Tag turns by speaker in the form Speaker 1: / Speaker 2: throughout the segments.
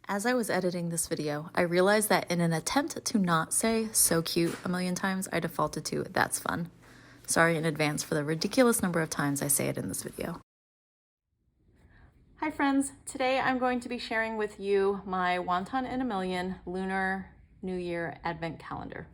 Speaker 1: As I was editing this video, I realized that in an attempt to not say "so cute" a million times, I defaulted to "that's fun." Sorry in advance for the ridiculous number of times I say it in this video. Hi friends, today I'm going to be sharing with you my Wonton in a Million Lunar New Year Advent Calendar.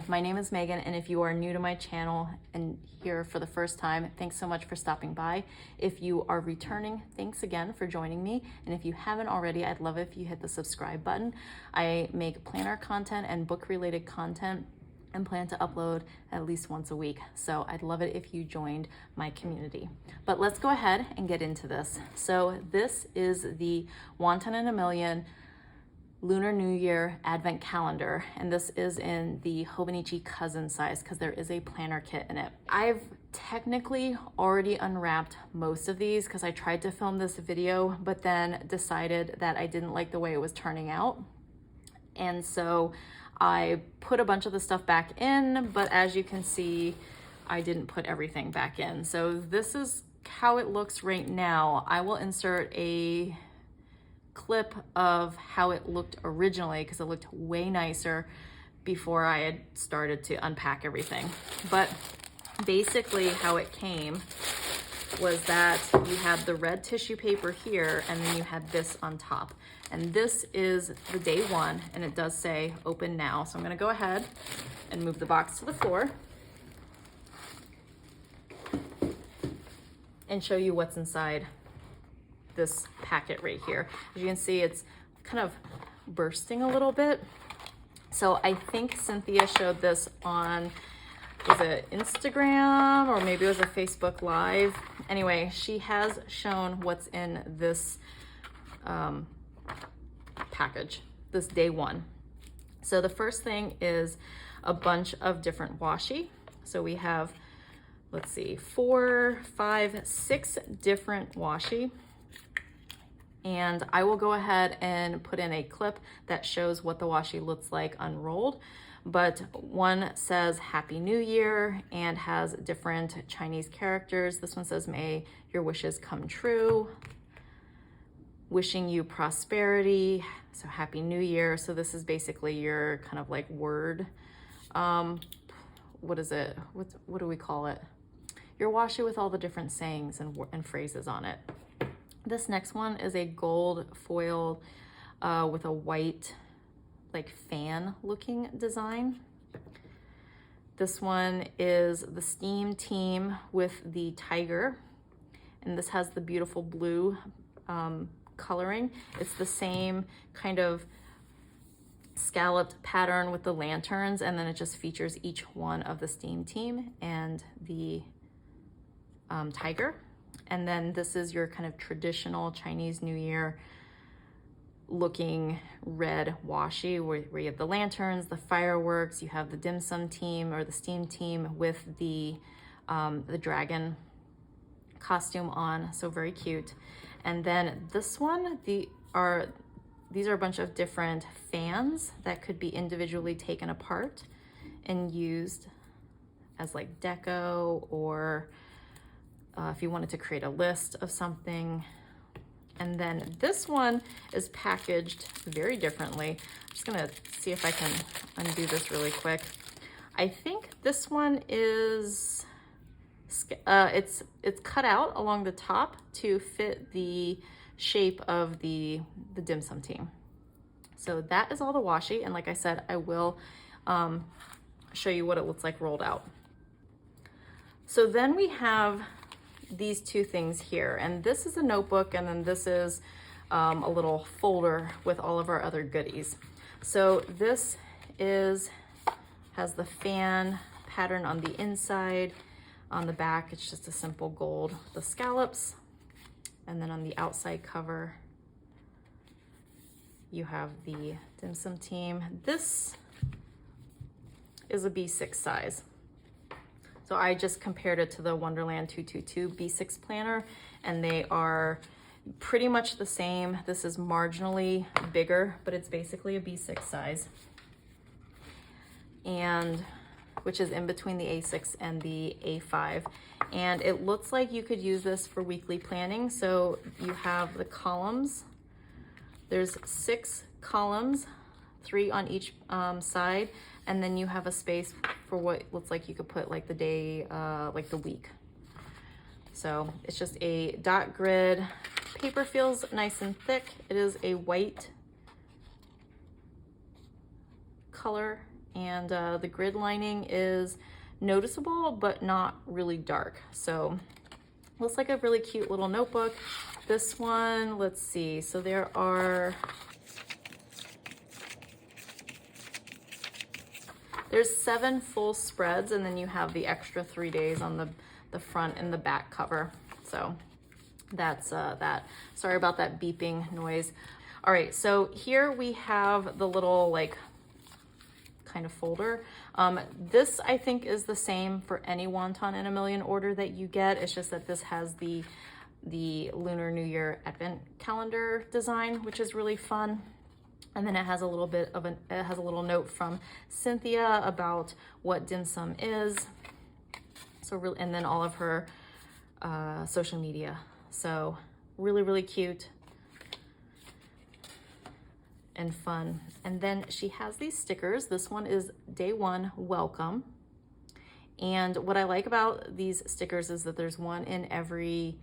Speaker 1: My name is Megan, and if you are new to my channel and here for the first time, thanks so much for stopping by. If you are returning, thanks again for joining me. And if you haven't already, I'd love it if you hit the subscribe button. I make planner content and book related content and plan to upload at least once a week. So I'd love it if you joined my community. But let's go ahead and get into this. So this is the Wonton in a Million Lunar New Year Advent Calendar, and this is in the Hobonichi cousin size because there is a planner kit in it. I've technically already unwrapped most of these because I tried to film this video, but then decided that I didn't like the way it was turning out. And so I put a bunch of the stuff back in, but as you can see, I didn't put everything back in. So this is how it looks right now. I will insert a clip of how it looked originally because it looked way nicer before I had started to unpack everything. But basically how it came was that you had the red tissue paper here and then you had this on top. And this is the day one, and it does say open now. So I'm gonna go ahead and move the box to the floor and show you what's inside this packet right here. As you can see, it's kind of bursting a little bit. So I think Cynthia showed this on, was it Instagram or maybe it was a Facebook Live? Anyway, she has shown what's in this package, this day one. So the first thing is a bunch of different washi. So we have, let's see, 4, 5, 6 different washi. And I will go ahead and put in a clip that shows what the washi looks like unrolled. But one says Happy New Year and has different Chinese characters. This one says, may your wishes come true. Wishing you prosperity. So Happy New Year. So this is basically your kind of like word. What is it? What do we call it? Your washi with all the different sayings and phrases on it. This next one is a gold foil with a white like fan looking design. This one is the Steam Team with the tiger, and this has the beautiful blue coloring. It's the same kind of scalloped pattern with the lanterns, and then it just features each one of the Steam Team and the tiger. And then this is your kind of traditional Chinese New Year looking red washi where you have the lanterns, the fireworks, you have the dim sum team or the Steam Team with the dragon costume on, so very cute. And then this one, these are a bunch of different fans that could be individually taken apart and used as like deco, or if you wanted to create a list of something. And then this one is packaged very differently. I'm just gonna see if I can undo this really quick. I think this one is, it's cut out along the top to fit the shape of the dim sum team. So that is all the washi. And like I said, I will show you what it looks like rolled out. So then we have these two things here, and this is a notebook, and then this is a little folder with all of our other goodies. So this has the fan pattern on the inside. On the back, it's just a simple gold, the scallops, and then on the outside cover, you have the dim sum team. This is a B6 size. So I just compared it to the Wonderland 222 B6 planner, and they are pretty much the same. This is marginally bigger, but it's basically a B6 size, and which is in between the A6 and the A5. And it looks like you could use this for weekly planning. So you have the columns There's 6 columns, 3 on each side, and then you have a space for what looks like you could put like the day, like the week. So it's just a dot grid. Paper feels nice and thick. It is a white color, and the grid lining is noticeable but not really dark. So looks like a really cute little notebook. This one, let's see, so there's 7 full spreads, and then you have the extra 3 days on the front and the back cover. So that's that. Sorry about that beeping noise. All right, so here we have the little like kind of folder. This I think is the same for any Wonton in a Million order that you get. It's just that this has the Lunar New Year Advent calendar design, which is really fun. And then it has a little bit of it has a little note from Cynthia about what dim sum is. So really, and then all of her social media. So really, really cute and fun. And then she has these stickers. This one is day 1, welcome. And what I like about these stickers is that there's one in every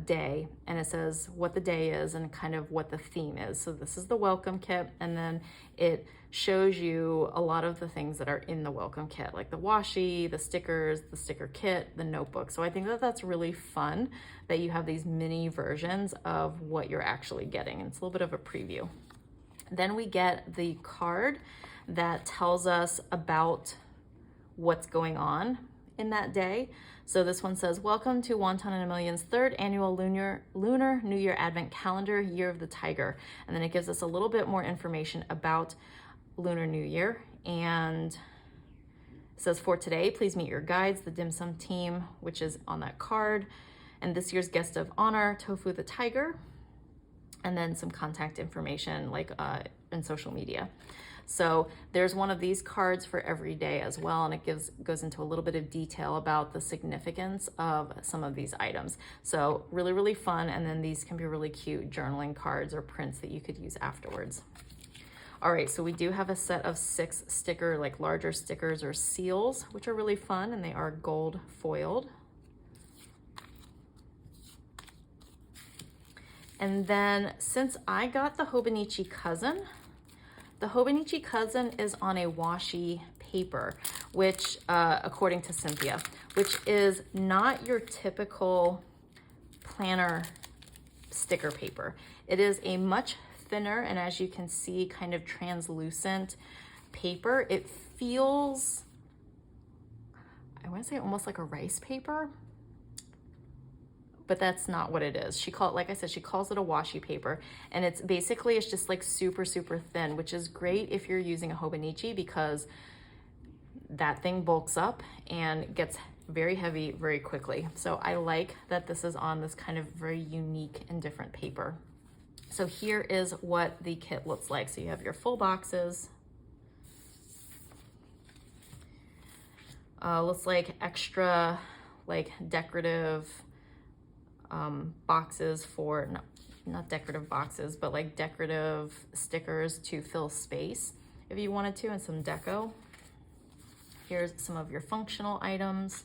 Speaker 1: day, and it says what the day is and kind of what the theme is. So this is the welcome kit, and then it shows you a lot of the things that are in the welcome kit, like the washi, the stickers, the sticker kit, the notebook. So I think that that's really fun that you have these mini versions of what you're actually getting, and it's a little bit of a preview. Then we get the card that tells us about what's going on in that day. So this one says, welcome to Wonton in a Million's 3rd annual Lunar New Year Advent Calendar, Year of the Tiger. And then it gives us a little bit more information about Lunar New Year. And it says, for today, please meet your guides, the dim sum team, which is on that card. And this year's guest of honor, Tofu the Tiger. And then some contact information like in social media. So there's one of these cards for every day as well, and it goes into a little bit of detail about the significance of some of these items. So really, really fun, and then these can be really cute journaling cards or prints that you could use afterwards. All right, so we do have a set of 6 like larger stickers or seals, which are really fun, and they are gold foiled. And then since I got the Hobonichi Cousin, the Hobonichi Cousin is on a washi paper, which, according to Cynthia, which is not your typical planner sticker paper. It is a much thinner, and as you can see, kind of translucent paper. It feels, I want to say almost like a rice paper, but that's not what it is. Like I said, she calls it a washi paper, and it's just like super, super thin, which is great if you're using a Hobonichi because that thing bulks up and gets very heavy very quickly. So I like that this is on this kind of very unique and different paper. So here is what the kit looks like. So you have your full boxes. Looks like extra like decorative boxes for, not decorative boxes, but like decorative stickers to fill space if you wanted to, and some deco. Here's some of your functional items,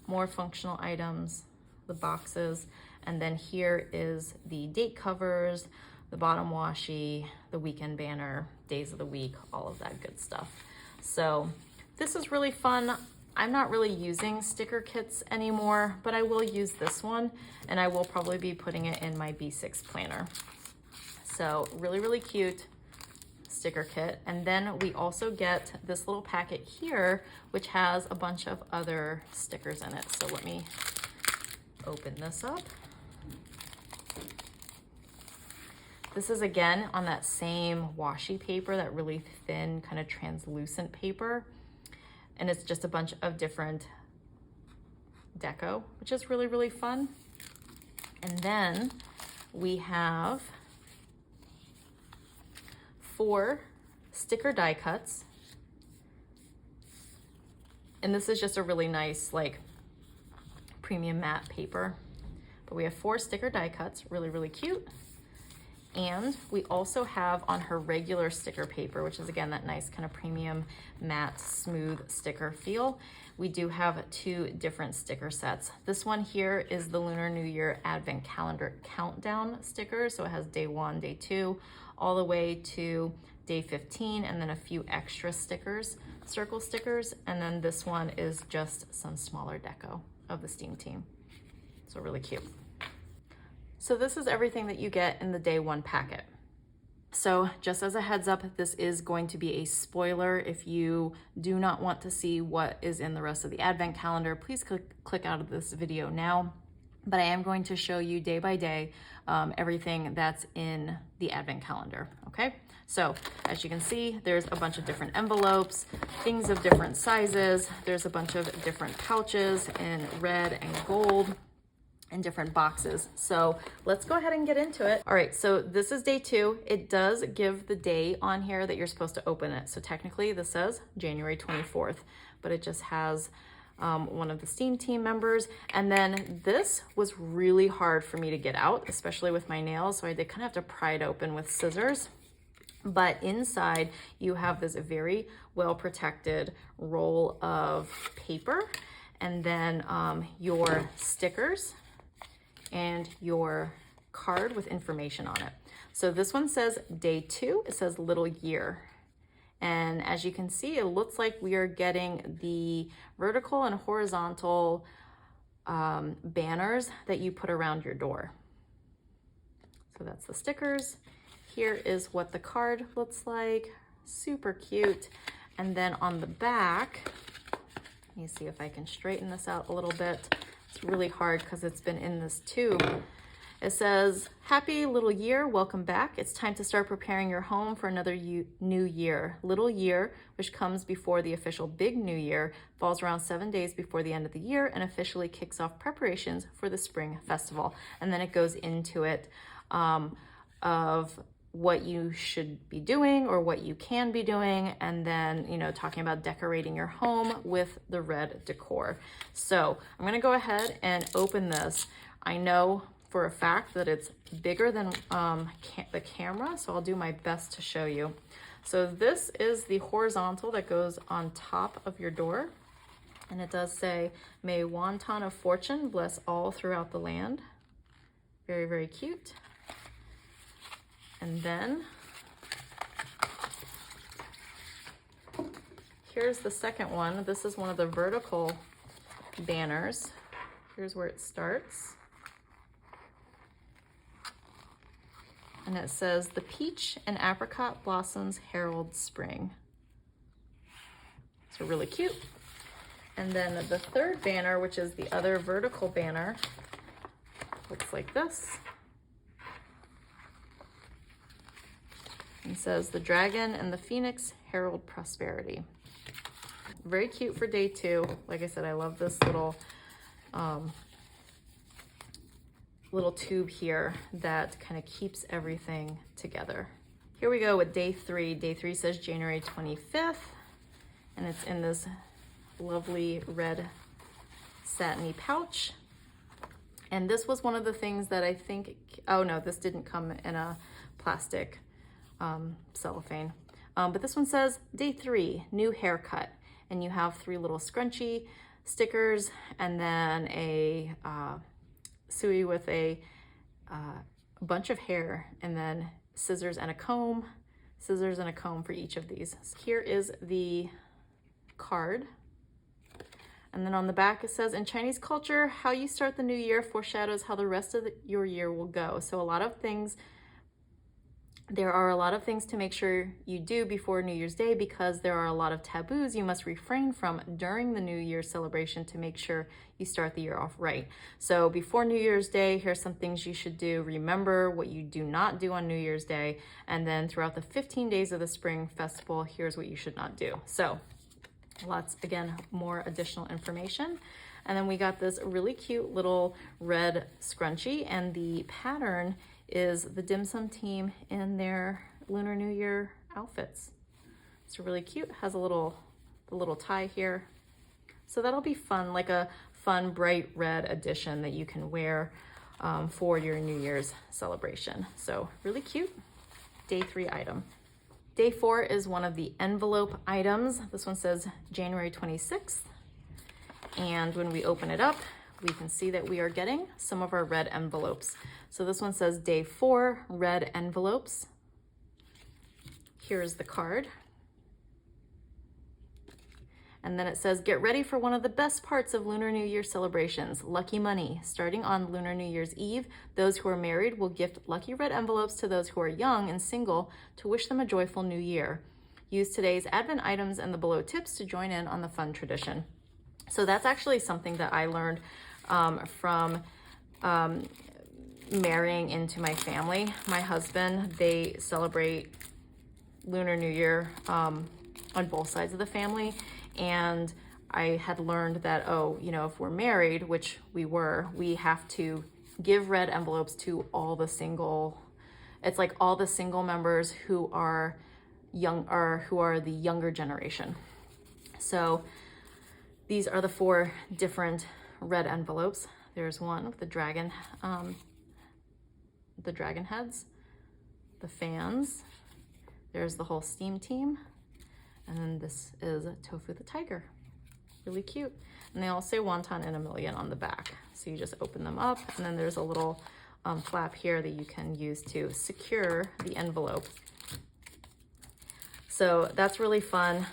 Speaker 1: more functional items, the boxes, and then here is the date covers, the bottom washi, the weekend banner, days of the week, all of that good stuff. So this is really fun. I'm not really using sticker kits anymore, but I will use this one, and I will probably be putting it in my B6 planner. So really, really cute sticker kit. And then we also get this little packet here, which has a bunch of other stickers in it. So let me open this up. This is again on that same washi paper, that really thin kind of translucent paper. And it's just a bunch of different deco, which is really, really fun. And then we have 4 sticker die cuts. And this is just a really nice, like, premium matte paper. But we have 4 sticker die cuts, really, really cute. And we also have on her regular sticker paper, which is again that nice kind of premium matte smooth sticker feel, we do have 2 different sticker sets. This one here is the Lunar New Year Advent Calendar Countdown sticker. So it has day 1, day 2, all the way to day 15, and then a few extra stickers, circle stickers. And then this one is just some smaller deco of the Steam Team. So really cute. So this is everything that you get in the day 1 packet. So just as a heads up, this is going to be a spoiler. If you do not want to see what is in the rest of the advent calendar, please click out of this video now. But I am going to show you day by day everything that's in the advent calendar, okay? So as you can see, there's a bunch of different envelopes, things of different sizes. There's a bunch of different pouches in red and gold, in different boxes. So let's go ahead and get into it. All right, so this is day 2. It does give the day on here that you're supposed to open it. So technically this says January 24th, but it just has one of the Steam Team members. And then this was really hard for me to get out, especially with my nails. So I did kind of have to pry it open with scissors. But inside you have this very well protected roll of paper, and then your stickers and your card with information on it. So this one says day 2, it says little year. And as you can see, it looks like we are getting the vertical and horizontal banners that you put around your door. So that's the stickers. Here is what the card looks like, super cute. And then on the back, let me see if I can straighten this out a little bit. It's really hard because it's been in this tube. It says, happy little year, welcome back. It's time to start preparing your home for another new year. Little year, which comes before the official big new year, falls around 7 days before the end of the year and officially kicks off preparations for the spring festival. And then it goes into it of what you should be doing or what you can be doing, and then, you know, talking about decorating your home with the red decor. So I'm gonna go ahead and open this. I know for a fact that it's bigger than the camera, so I'll do my best to show you. So this is the horizontal that goes on top of your door, and it does say, may Wonton of fortune bless all throughout the land. Very, very cute. And then here's the second one. This is one of the vertical banners. Here's where it starts. And it says, the peach and apricot blossoms herald spring. So really cute. And then the third banner, which is the other vertical banner, looks like this. And says, the dragon and the phoenix herald prosperity. Very cute for day 2. Like I said, I love this little little tube here that kind of keeps everything together. Here we go with day 3. Day 3 says January 25th, and it's in this lovely red satiny pouch. And this was one of the things that I think, oh no, this didn't come in a plastic cellophane. But this one says day 3, new haircut. And you have 3 little scrunchy stickers, and then a suey with a bunch of hair, and then scissors and a comb for each of these. Here is the card. And then on the back it says, in Chinese culture, how you start the new year foreshadows how the rest of your year will go. So there are a lot of things to make sure you do before New Year's Day, because there are a lot of taboos you must refrain from during the New Year's celebration to make sure you start the year off right. So before New Year's Day, here's some things you should do. Remember what you do not do on New Year's Day. And then throughout the 15 days of the Spring Festival, here's what you should not do. So lots, again, more additional information. And then we got this really cute little red scrunchie, and the pattern is the Dim Sum team in their Lunar New Year outfits. It's really cute. Has a little tie here. So that'll be fun, like a fun bright red edition that you can wear for your New Year's celebration. So really cute. Day 3 item. Day 4 is one of the envelope items. This one says January 26th. And when we open it up, we can see that we are getting some of our red envelopes. So this one says Day 4, red envelopes. Here's the card. And then it says, get ready for one of the best parts of Lunar New Year celebrations, lucky money. Starting on Lunar New Year's Eve, those who are married will gift lucky red envelopes to those who are young and single to wish them a joyful new year. Use today's Advent items and the below tips to join in on the fun tradition. So that's actually something that I learned from marrying into my family. My husband, they celebrate Lunar New Year on both sides of the family. And I had learned that, oh, you know, if we're married, which we were, we have to give red envelopes to all the single, it's like all the single members who are young, or who are the younger generation. So these are the 4 different red envelopes. There's one with the dragon heads, the fans, there's the whole steam team, and then this is Tofu the tiger. Really cute. And they all say Wonton in a million on the back. So you just open them up, and then there's a little flap here that you can use to secure the envelope. So that's really fun.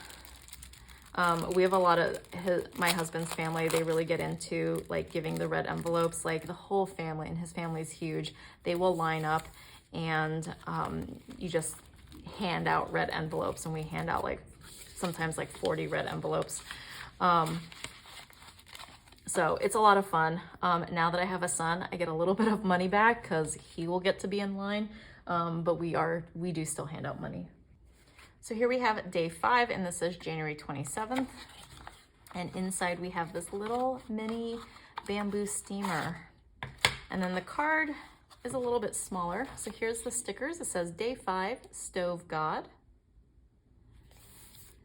Speaker 1: We have a lot of my husband's family. They really get into like giving the red envelopes. Like the whole family, and his family's huge. They will line up, and you just hand out red envelopes, and we hand out like sometimes like 40 red envelopes. So it's a lot of fun. Now that I have a son, I get a little bit of money back because he will get to be in line. But we do still hand out money. So here we have Day 5, and this is January 27th. And inside we have this little mini bamboo steamer. And then the card is a little bit smaller. So here's the stickers. It says Day 5, Stove God.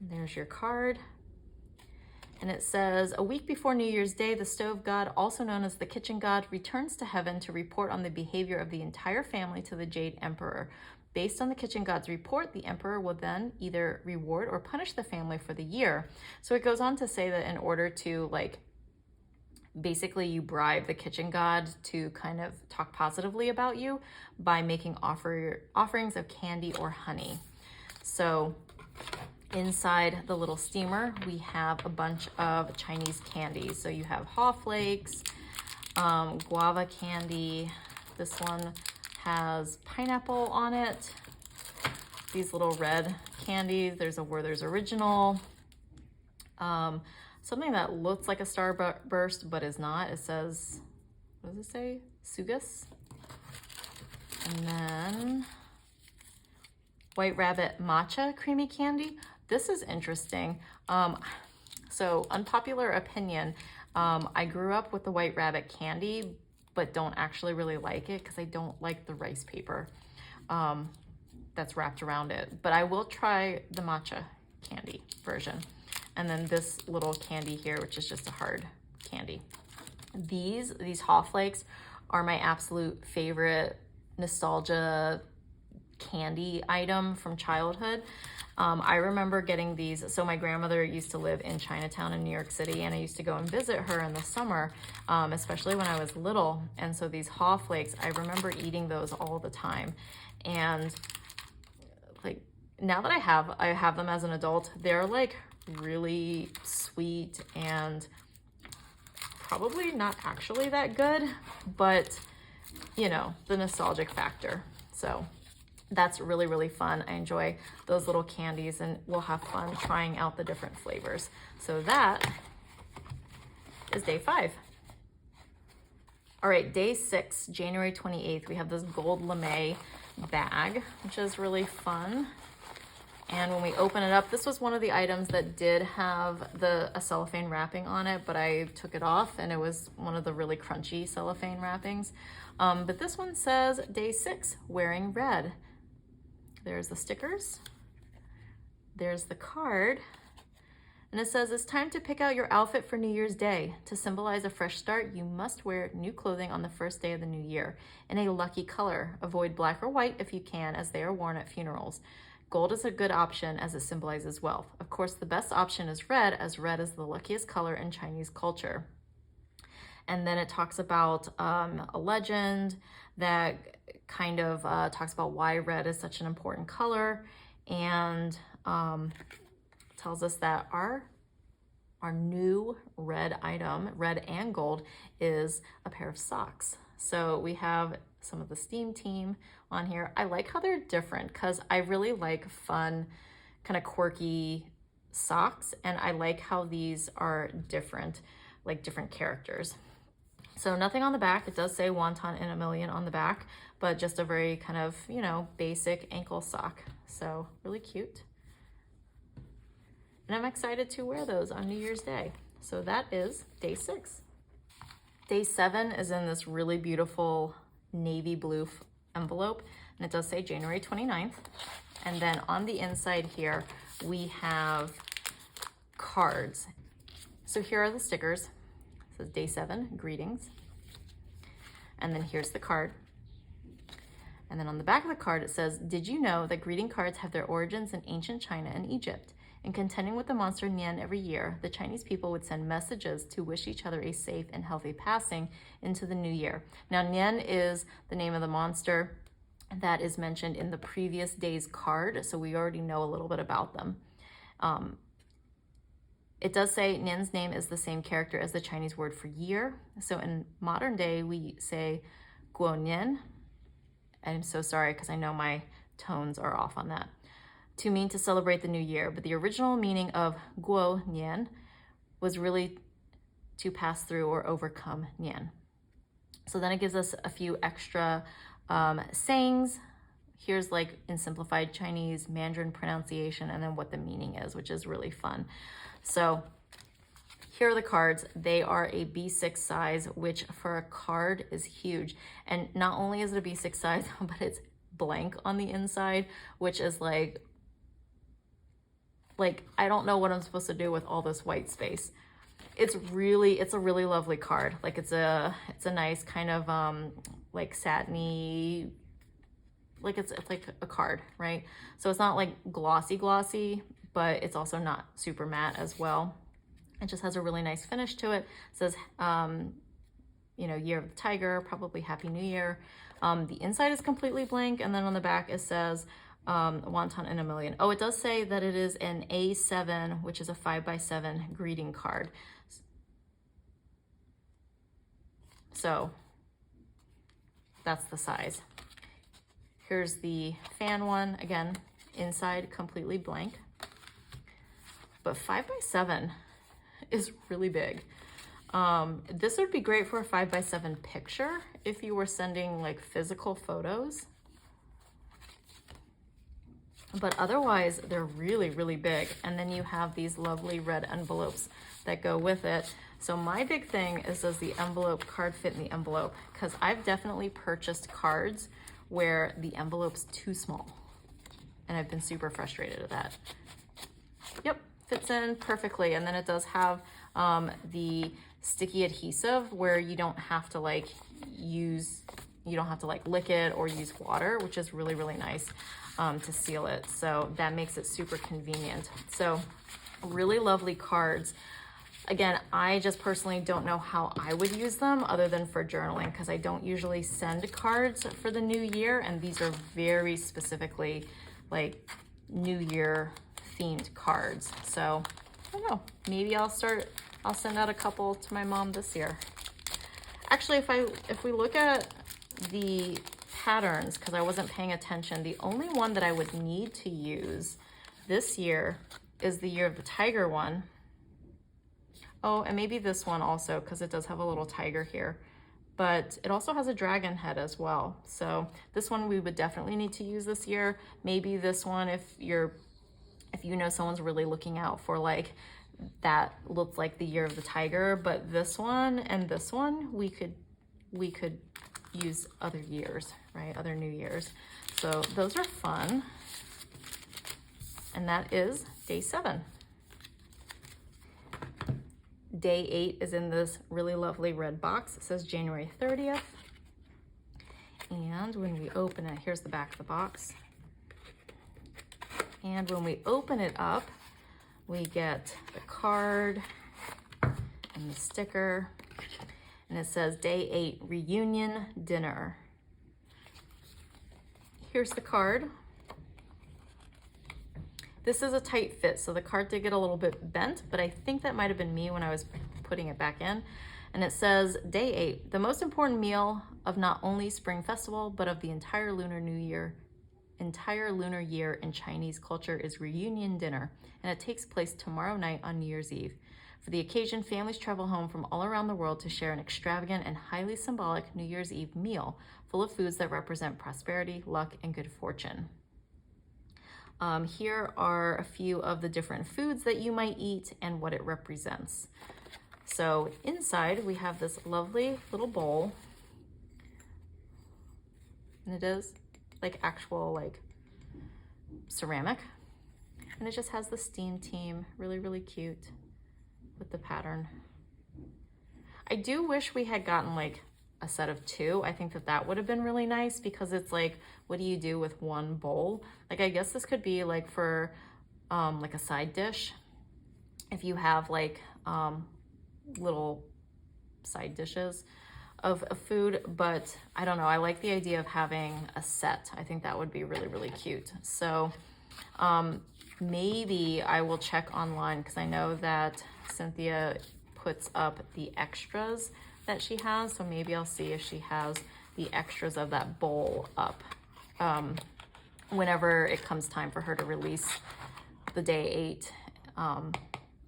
Speaker 1: And there's your card. And it says, a week before New Year's Day, the stove god, also known as the kitchen god, returns to heaven to report on the behavior of the entire family to the Jade Emperor. Based on the kitchen god's report, the emperor will then either reward or punish the family for the year. So it goes on to say that in order to like, basically you bribe the kitchen god to kind of talk positively about you by making offerings of candy or honey. So inside the little steamer, we have a bunch of Chinese candies. So you have haw flakes, guava candy. This one has pineapple on it. These little red candies. There's a Werther's Original. Something that looks like a Starburst, but is not. It says, what does it say? Sugus. And then White Rabbit Matcha Creamy Candy. This is interesting. So unpopular opinion, I grew up with the White Rabbit candy, but don't actually really like it because I don't like the rice paper that's wrapped around it. But I will try the matcha candy version. And then this little candy here, which is just a hard candy. These haw flakes are my absolute favorite nostalgia candy item from childhood. I remember getting these. So my grandmother used to live in Chinatown in New York City, and I used to go and visit her in the summer, especially when I was little. And so these haw flakes, I remember eating those all the time. And like now that I have them as an adult, they're like really sweet and probably not actually that good, but you know, the nostalgic factor. So that's really, really fun. I enjoy those little candies, and we'll have fun trying out the different flavors. So that is Day 5. All right, Day 6, January 28th, we have this gold Lemay bag, which is really fun. And when we open it up, this was one of the items that did have a cellophane wrapping on it, but I took it off, and it was one of the really crunchy cellophane wrappings. But this one says Day 6, wearing red. There's the stickers. There's the card. And it says, it's time to pick out your outfit for New Year's Day. To symbolize a fresh start, you must wear new clothing on the first day of the new year in a lucky color. Avoid black or white if you can, as they are worn at funerals. Gold is a good option as it symbolizes wealth. Of course, the best option is red, as red is the luckiest color in Chinese culture. And then it talks about a legend that kind of talks about why red is such an important color, and tells us that our new red item, red and gold, is a pair of socks. So we have some of the STEAM team on here. I like how they're different because I really like fun, kind of quirky socks, and I like how these are different, like different characters. So nothing on the back. It does say Wonton in a million on the back, but just a very kind of, you know, basic ankle sock. So really cute. And I'm excited to wear those on New Year's Day. So that is day 6. Day 7 is in this really beautiful navy blue envelope, and it does say January 29th. And then on the inside here, we have cards. So here are the stickers. It says day 7, greetings. And then here's the card. And then on the back of the card, it says, did you know that greeting cards have their origins in ancient China and Egypt? In contending with the monster Nian every year, the Chinese people would send messages to wish each other a safe and healthy passing into the new year. Now, Nian is the name of the monster that is mentioned in the previous day's card, so we already know a little bit about them. It does say Nian's name is the same character as the Chinese word for year. So in modern day, we say Guo Nian. I'm so sorry because I know my tones are off on that. To mean to celebrate the new year, but the original meaning of Guo Nian was really to pass through or overcome Nian. So then it gives us a few extra sayings. Here's like in simplified Chinese, Mandarin pronunciation, and then what the meaning is, which is really fun. So here are the cards. They are a B6 size, which for a card is huge. And not only is it a B6 size, but it's blank on the inside, which is like I don't know what I'm supposed to do with all this white space. It's a really lovely card. Like it's a nice kind of like satiny, like it's like a card, right? So it's not like glossy, but it's also not super matte as well. It just has a really nice finish to it. It says, you know, Year of the Tiger, probably Happy New Year. The inside is completely blank, and then on the back it says Wonton in a million. Oh, it does say that it is an A7, which is a 5x7 greeting card. So that's the size. Here's the fan one. Again, inside completely blank. But 5x7 is really big. This would be great for a 5x7 picture if you were sending like physical photos. But otherwise, they're really big. And then you have these lovely red envelopes that go with it. So my big thing is, does the envelope card fit in the envelope? Because I've definitely purchased cards where the envelope's too small. And I've been super frustrated at that. Yep, fits in perfectly. And then it does have the sticky adhesive where you don't have to like lick it or use water, which is really nice to seal it. So that makes it super convenient. So really lovely cards. Again, I just personally don't know how I would use them other than for journaling, because I don't usually send cards for the new year, and these are very specifically like New Year themed cards. So I don't know, maybe I'll send out a couple to my mom this year. Actually, if we look at the patterns, because I wasn't paying attention, the only one that I would need to use this year is the Year of the Tiger one. Oh, and maybe this one also, because it does have a little tiger here, but it also has a dragon head as well. So this one we would definitely need to use this year. Maybe this one if you know someone's really looking out for like that looks like the Year of the Tiger, but this one and this one we could use other years, right? Other New Years. So those are fun. And that is day 7. Day 8 is in this really lovely red box. It says January 30th. And when we open it, here's the back of the box. And when we open it up, we get the card and the sticker. And it says Day 8 Reunion Dinner. Here's the card. This is a tight fit, so the card did get a little bit bent, but I think that might have been me when I was putting it back in. And it says, Day 8, the most important meal of not only Spring Festival, but of the entire Lunar Year in Chinese culture is reunion dinner, and it takes place tomorrow night on New Year's Eve. For the occasion, families travel home from all around the world to share an extravagant and highly symbolic New Year's Eve meal full of foods that represent prosperity, luck, and good fortune. Here are a few of the different foods that you might eat and what it represents. So inside we have this lovely little bowl, and it is like actual like ceramic, and it just has the steam team, really, really cute with the pattern. I do wish we had gotten like a set of 2. I think that that would have been really nice, because it's like, what do you do with one bowl? Like, I guess this could be like for like a side dish, if you have like little side dishes of food, but I don't know, I like the idea of having a set. I think that would be really, really cute. So maybe I will check online, because I know that Cynthia puts up the extras that she has, so maybe I'll see if she has the extras of that bowl up whenever it comes time for her to release the Day 8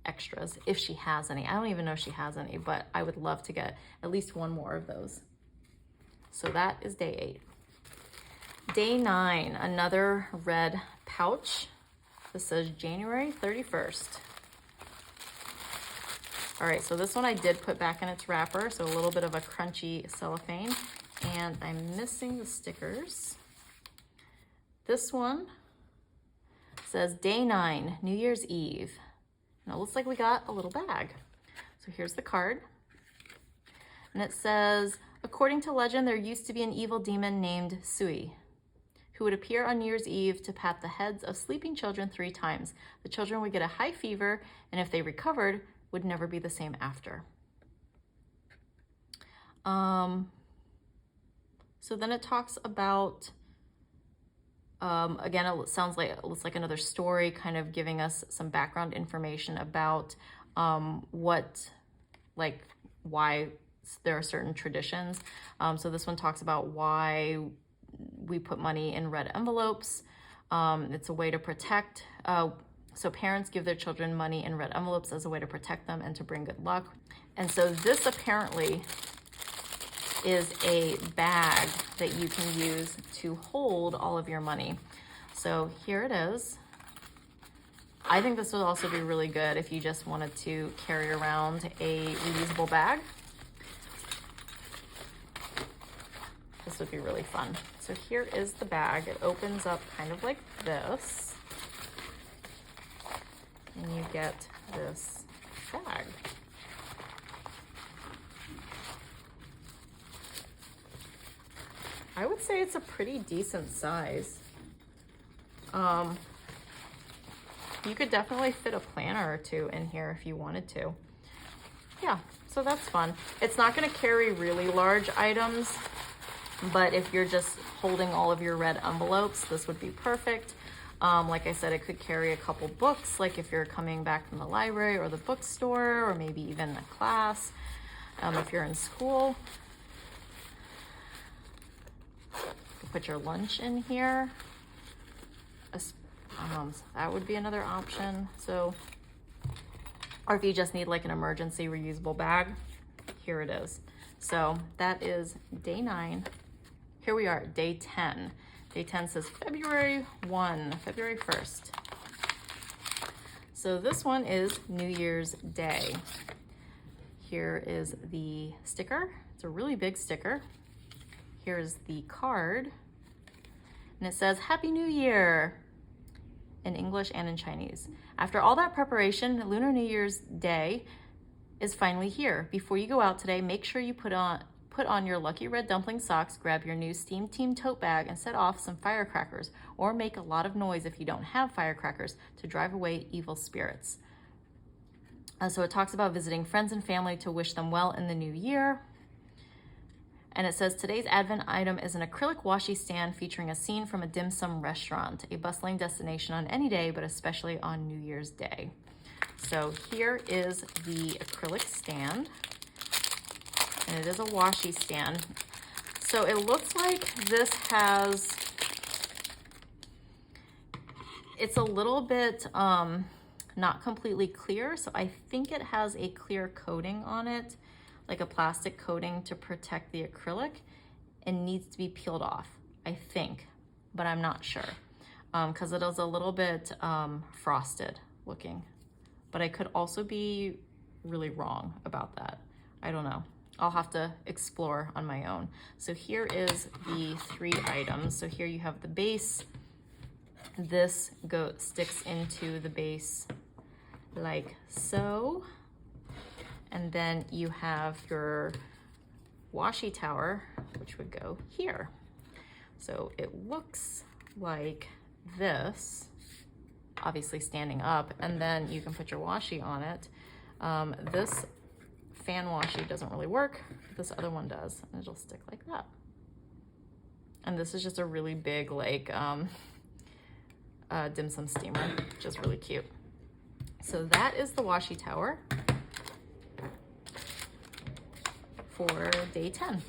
Speaker 1: extras, if she has any. I don't even know if she has any, but I would love to get at least one more of those. So that is Day 8. Day 9, another red pouch. This says January 31st. All right, so this one I did put back in its wrapper, so a little bit of a crunchy cellophane, and I'm missing the stickers. This one says Day 9, New Year's Eve. And it looks like we got a little bag. So here's the card. And it says, according to legend, there used to be an evil demon named Sui, who would appear on New Year's Eve to pat the heads of sleeping children 3 times. The children would get a high fever, and if they recovered, would never be the same after. So then it talks about, again, it sounds like, it looks like another story, kind of giving us some background information about why there are certain traditions. So this one talks about why we put money in red envelopes. It's a way to protect, so parents give their children money in red envelopes as a way to protect them and to bring good luck. And so this apparently is a bag that you can use to hold all of your money. So here it is. I think this would also be really good if you just wanted to carry around a reusable bag. This would be really fun. So here is the bag. It opens up kind of like this. And you get this bag. I would say it's a pretty decent size. You could definitely fit a planner or 2 in here if you wanted to. Yeah, so that's fun. It's not gonna carry really large items, but if you're just holding all of your red envelopes, this would be perfect. Like I said, it could carry a couple books, like if you're coming back from the library or the bookstore, or maybe even a class, if you're in school. You put your lunch in here. That would be another option. So, or if you just need like an emergency reusable bag, here it is. So that is Day 9. Here we are, Day 10. Day 10 says February 1st. So this one is New Year's Day. Here is the sticker. It's a really big sticker. Here's the card. And it says, Happy New Year, in English and in Chinese. After all that preparation, Lunar New Year's Day is finally here. Before you go out today, make sure you put on your lucky red dumpling socks, grab your new Steam Team tote bag, and set off some firecrackers, or make a lot of noise if you don't have firecrackers to drive away evil spirits. So it talks about visiting friends and family to wish them well in the new year. And it says today's Advent item is an acrylic washi stand featuring a scene from a dim sum restaurant, a bustling destination on any day, but especially on New Year's Day. So here is the acrylic stand, and it is a washi stand. So it looks like this has, it's a little bit not completely clear, so I think it has a clear coating on it, like a plastic coating to protect the acrylic, and needs to be peeled off, I think, but I'm not sure, because it is a little bit frosted looking, but I could also be really wrong about that. I don't know. I'll have to explore on my own. So here is the 3 items. So here you have the base. This sticks into the base like so. And then you have your washi tower, which would go here. So it looks like this, obviously standing up, and then you can put your washi on it. This fan washi doesn't really work. This other one does, and it'll stick like that. And this is just a really big, like, dim sum steamer, which is really cute. So that is the washi tower for day 10.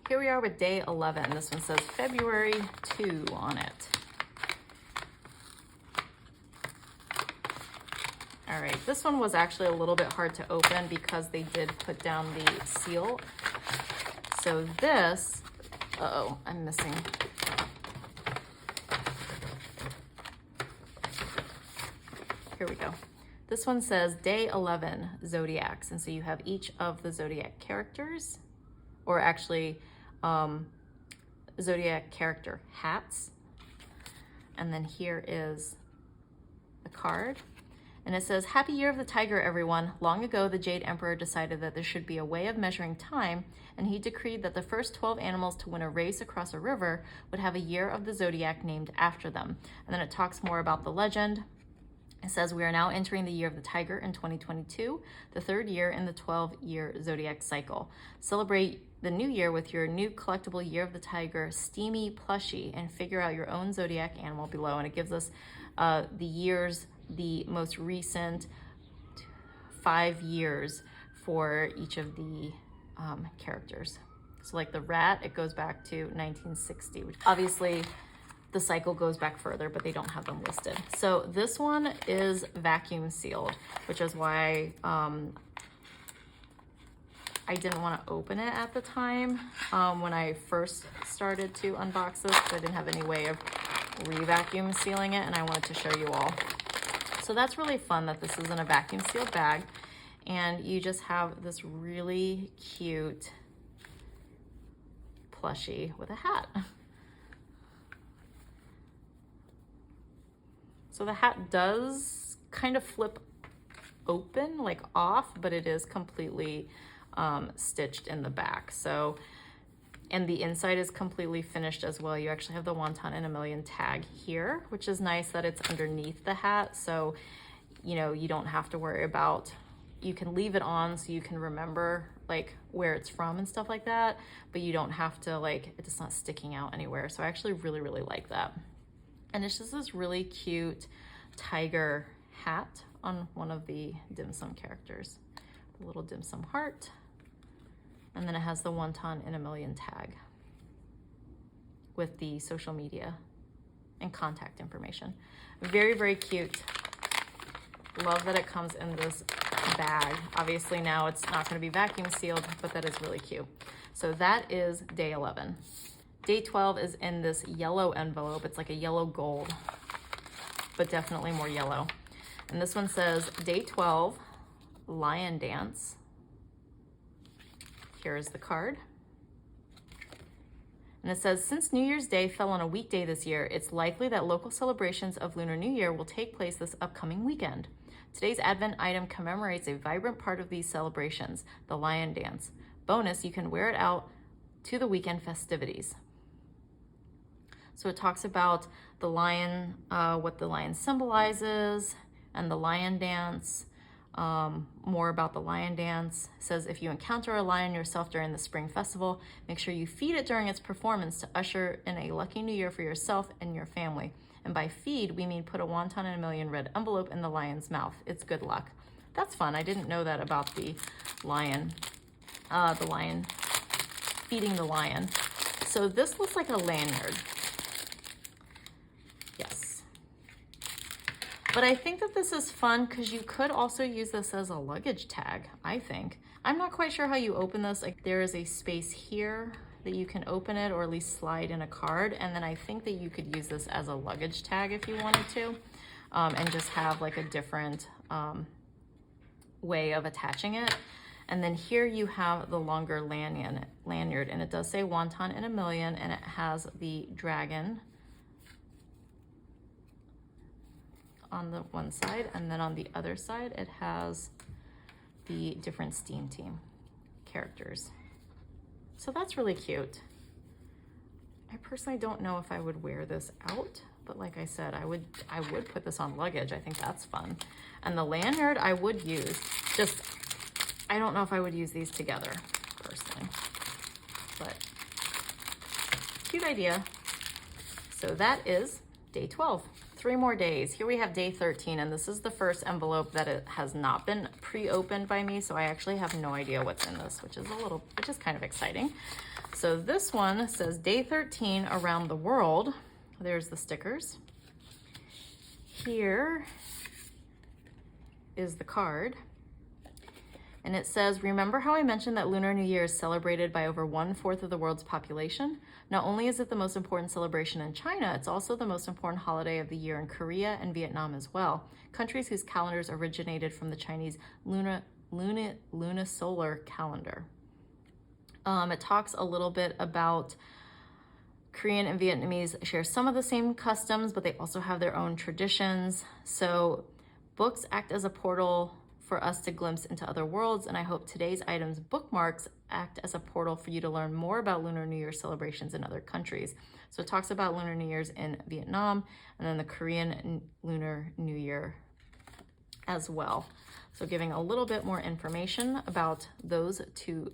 Speaker 1: Here we are with day 11. This one says February 2 on it. All right, this one was actually a little bit hard to open because they did put down the seal. So this, uh-oh, I'm missing. Here we go. This one says day 11 zodiacs, and so you have each of the zodiac characters, or actually zodiac character hats. And then here is the card. And it says, Happy Year of the Tiger, everyone. Long ago, the Jade Emperor decided that there should be a way of measuring time, and he decreed that the first 12 animals to win a race across a river would have a year of the zodiac named after them. And then it talks more about the legend. It says, we are now entering the year of the tiger in 2022, the 3rd year in the 12-year zodiac cycle. Celebrate the new year with your new collectible Year of the Tiger steamy plushie and figure out your own zodiac animal below. And it gives us the years, the most recent 5 years for each of the characters. So like the rat, it goes back to 1960, which obviously the cycle goes back further, but they don't have them listed. So this one is vacuum sealed, which is why I didn't want to open it at the time when I first started to unbox this, because I didn't have any way of re-vacuum sealing it, and I wanted to show you all. So that's really fun that this is in a vacuum sealed bag, and you just have this really cute plushie with a hat. So the hat does kind of flip open, like off, but it is completely stitched in the back. So, and the inside is completely finished as well. You actually have the Wonton in a Million tag here, which is nice that it's underneath the hat. So, you know, you don't have to worry about, you can leave it on so you can remember like where it's from and stuff like that, but you don't have to, like, it's not sticking out anywhere. So I actually really, really like that. And it's just this really cute tiger hat on one of the dim sum characters. The little dim sum heart. And then it has the Wonton in a Million tag with the social media and contact information. Very, very cute. Love that it comes in this bag. Obviously now it's not going to be vacuum sealed, but that is really cute. So that is day 11. Day 12 is in this yellow envelope. It's like a yellow gold, but definitely more yellow. And this one says, Day 12, Lion Dance. Here's the card. And it says, since New Year's Day fell on a weekday this year, it's likely that local celebrations of Lunar New Year will take place this upcoming weekend. Today's Advent item commemorates a vibrant part of these celebrations, the lion dance. Bonus, you can wear it out to the weekend festivities. So it talks about the lion, what the lion symbolizes, and the lion dance. More about the lion dance. It says, if you encounter a lion yourself during the spring festival, make sure you feed it during its performance to usher in a lucky new year for yourself and your family. And by feed, we mean put a wonton in a million red envelope in the lion's mouth. It's good luck. That's fun. I didn't know that about the lion feeding the lion. So this looks like a lanyard. Yes. But I think that this is fun because you could also use this as a luggage tag, I think. I'm not quite sure how you open this. Like, there is a space here that you can open it or at least slide in a card. And then I think that you could use this as a luggage tag if you wanted to, and just have like a different way of attaching it. And then here you have the longer lanyard, and it does say wonton in a million, and it has the dragon on the one side, and then on the other side it has the different Steam Team characters. So that's really cute. I personally don't know if I would wear this out, but like I said, I would put this on luggage. I think that's fun. And the lanyard I would use, just I don't know if I would use these together personally, but cute idea. So that is day 12. 3 more days. Here we have day 13, and this is the first envelope that it has not been pre-opened by me, so I actually have no idea what's in this, which is kind of exciting. So this one says day 13 around the world. There's the stickers. Here is the card. And it says, remember how I mentioned that Lunar New Year is celebrated by over 1/4 of the world's population? Not only is it the most important celebration in China, it's also the most important holiday of the year in Korea and Vietnam as well, countries whose calendars originated from the Chinese lunisolar calendar. It talks a little bit about Korean and Vietnamese share some of the same customs, but they also have their own traditions. So books act as a portal for us to glimpse into other worlds, and I hope today's items bookmarks act as a portal for you to learn more about Lunar New Year celebrations in other countries. So it talks about Lunar New Year's in Vietnam, and then the Korean Lunar New Year as well. So giving a little bit more information about those two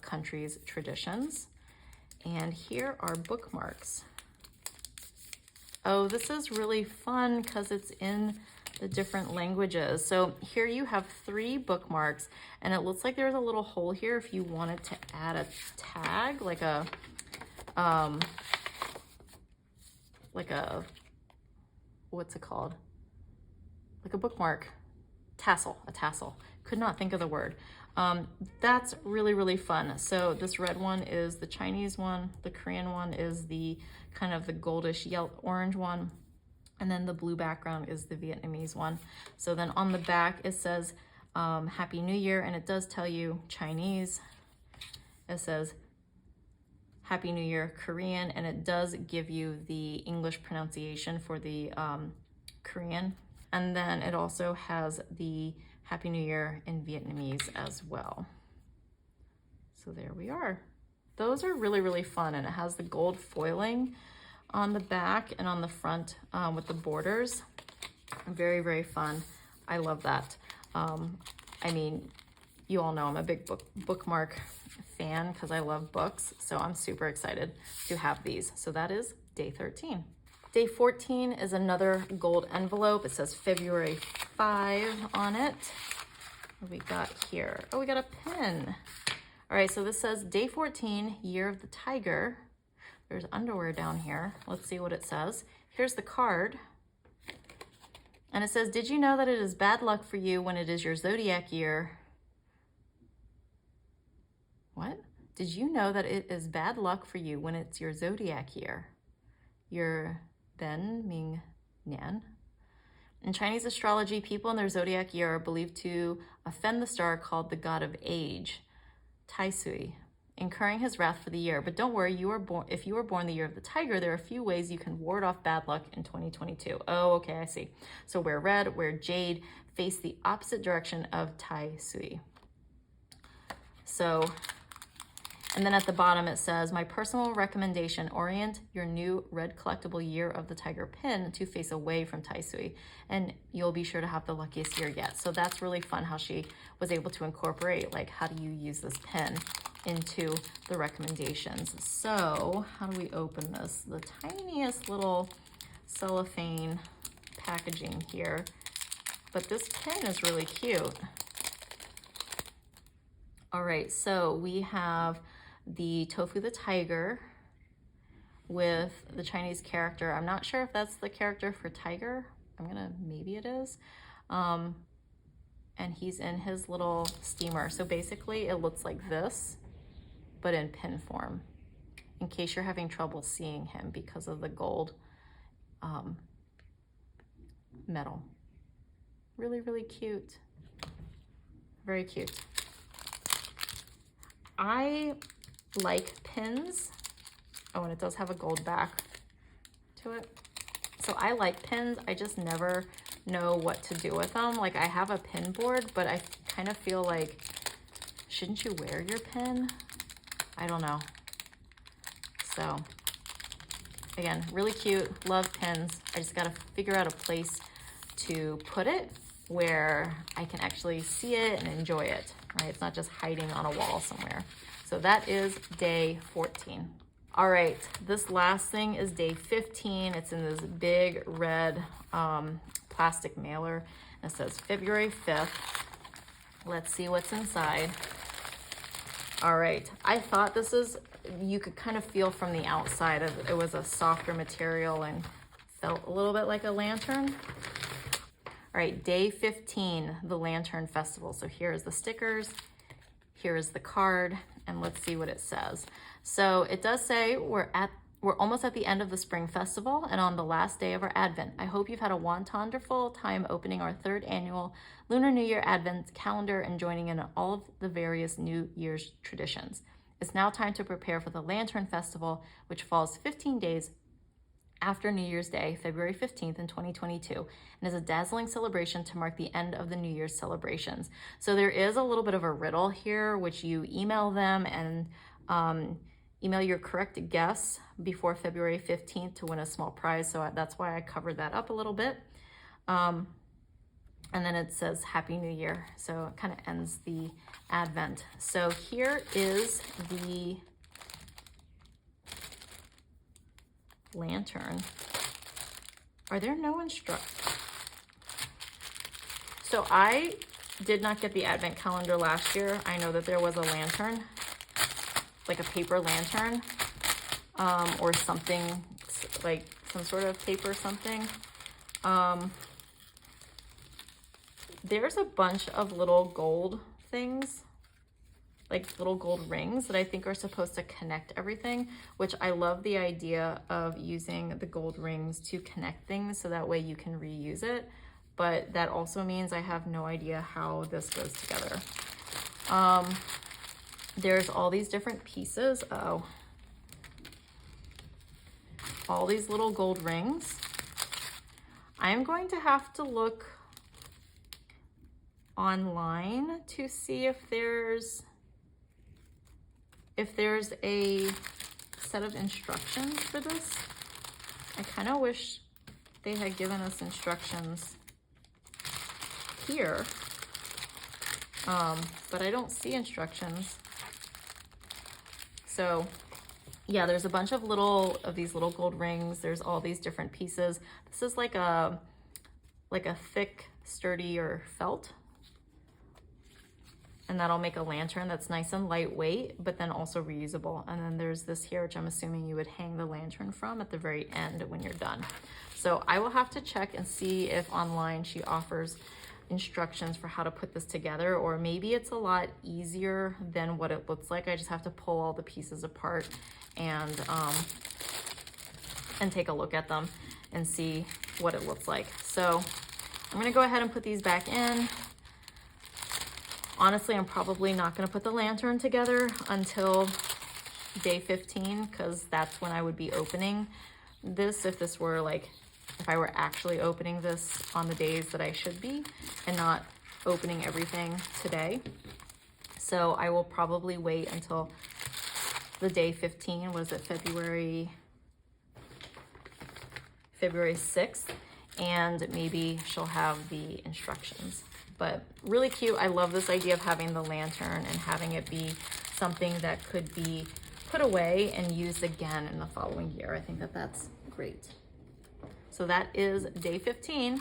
Speaker 1: countries' traditions. And here are bookmarks. Oh, this is really fun because it's in the different languages. So here you have 3 bookmarks, and it looks like there's a little hole here if you wanted to add a tag, like a what's it called? Like a bookmark tassel, a tassel. Could not think of the word. That's really, really fun. So this red one is the Chinese one. The Korean one is the kind of the goldish yellow orange one. And then the blue background is the Vietnamese one. So then on the back, it says Happy New Year, and it does tell you Chinese. It says Happy New Year Korean, and it does give you the English pronunciation for the Korean. And then it also has the Happy New Year in Vietnamese as well. So there we are. Those are really, really fun, and it has the gold foiling on the back and on the front with the borders. Very, very fun. I love that. I mean, you all know I'm a big bookmark fan because I love books, so I'm super excited to have these. So that is day 13. Day 14 is another gold envelope. It says February 5 on it. What we got here? Oh, we got a pin. All right, so this says day 14, Year of the Tiger. There's underwear down here. Let's see what it says. Here's the card. And it says, did you know that it is bad luck for you when it is your zodiac year? What? Did you know that it is bad luck for you when it's your zodiac year? Your Ben Ming Nian. In Chinese astrology, people in their zodiac year are believed to offend the star called the god of age, Tai Sui. incurring his wrath for the year. But don't worry, if you were born the year of the tiger, there are a few ways you can ward off bad luck in 2022. Oh, okay, I see. So wear red, wear jade, face the opposite direction of Tai Sui. So, and then at the bottom it says, my personal recommendation, orient your new red collectible year of the tiger pin to face away from Tai Sui, and you'll be sure to have the luckiest year yet. So that's really fun how she was able to incorporate, like, how do you use this pin into the recommendations. So how do we open this? The tiniest little cellophane packaging here, but this pin is really cute. All right, so we have the Tofu the tiger with the Chinese character. I'm not sure if that's the character for tiger. Maybe it is. And he's in his little steamer. So basically it looks like this, but in pin form, in case you're having trouble seeing him because of the gold metal. Really, really cute. Very cute. I like pins. Oh, and it does have a gold back to it. So I like pins. I just never know what to do with them. Like, I have a pin board, but I kind of feel like, shouldn't you wear your pin? I don't know. So again, really cute. Love pins. I just got to figure out a place to put it where I can actually see it and enjoy it, right? It's not just hiding on a wall somewhere. So that is day 14. All right, this last thing is day 15. It's in this big red plastic mailer. It says February 5th. Let's see what's inside. All right, I thought this is, you could kind of feel from the outside, it was a softer material and felt a little bit like a lantern. All right, day 15, the Lantern Festival. So here's the stickers, here is the card, and let's see what it says. So it does say we're almost at the end of the Spring Festival and on the last day of our Advent. I hope you've had a wonderful time opening our 3rd annual Lunar New Year Advent calendar and joining in all of the various New Year's traditions. It's now time to prepare for the Lantern Festival, which falls 15 days after New Year's Day, February 15th in 2022, and is a dazzling celebration to mark the end of the New Year's celebrations. So there is a little bit of a riddle here, which you email them and email your correct guess before February 15th to win a small prize. So that's why I covered that up a little bit. And then it says Happy New Year. So it kind of ends the Advent. So here is the lantern. Are there no instructions? So I did not get the Advent calendar last year. I know that there was a lantern, like a paper lantern, or something, like some sort of paper something. There's a bunch of little gold things, like little gold rings that I think are supposed to connect everything, which I love the idea of using the gold rings to connect things so that way you can reuse it. But that also means I have no idea how this goes together. There's all these different pieces. All these little gold rings. I'm going to have to look online to see if there's a set of instructions for this. I kind of wish they had given us instructions here, but I don't see instructions. So yeah, there's a bunch of these little gold rings. There's all these different pieces. This is like a thick, sturdier felt. And that'll make a lantern that's nice and lightweight, but then also reusable. And then there's this here, which I'm assuming you would hang the lantern from at the very end when you're done. So I will have to check and see if online she offers instructions for how to put this together, or maybe it's a lot easier than what it looks like. I just have to pull all the pieces apart and take a look at them and see what it looks like. So I'm gonna go ahead and put these back in. Honestly, I'm probably not gonna put the lantern together until day 15, because that's when I would be opening this if this were like, if I were actually opening this on the days that I should be and not opening everything today. So I will probably wait until the day 15, was it February 6th, and maybe she'll have the instructions. But really cute. I love this idea of having the lantern and having it be something that could be put away and used again in the following year. I think that that's great. So that is day 15,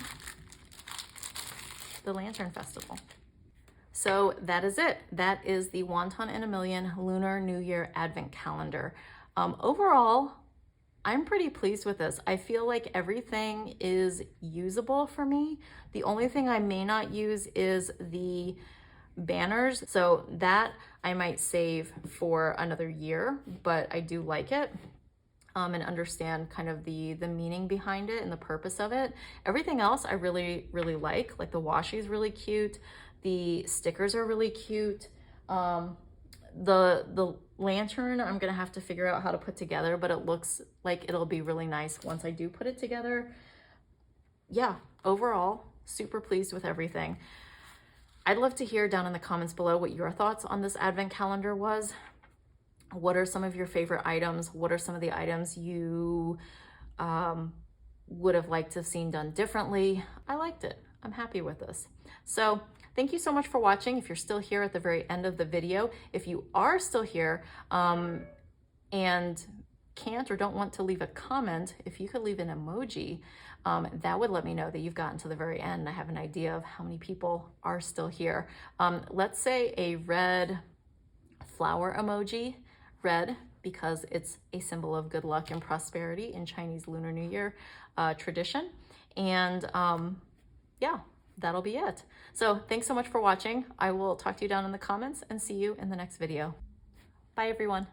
Speaker 1: the Lantern Festival. So that is it. That is the Wonton in a Million Lunar New Year Advent Calendar. Overall, I'm pretty pleased with this. I feel like everything is usable for me. The only thing I may not use is the banners. So that I might save for another year, but I do like it. And understand kind of the meaning behind it and the purpose of it. Everything else I really, really like the washi is really cute. The stickers are really cute. The lantern, I'm gonna have to figure out how to put together, but it looks like it'll be really nice once I do put it together. Yeah, overall, super pleased with everything. I'd love to hear down in the comments below what your thoughts on this advent calendar was. What are some of your favorite items? What are some of the items you would have liked to have seen done differently? I liked it. I'm happy with this. So thank you so much for watching. If you're still here at the very end of the video, if you are still here and can't or don't want to leave a comment, if you could leave an emoji, that would let me know that you've gotten to the very end. I have an idea of how many people are still here. Let's say a red flower emoji. Red, because it's a symbol of good luck and prosperity in Chinese Lunar New Year tradition. And yeah, that'll be it. So thanks so much for watching. I will talk to you down in the comments and see you in the next video. Bye, everyone.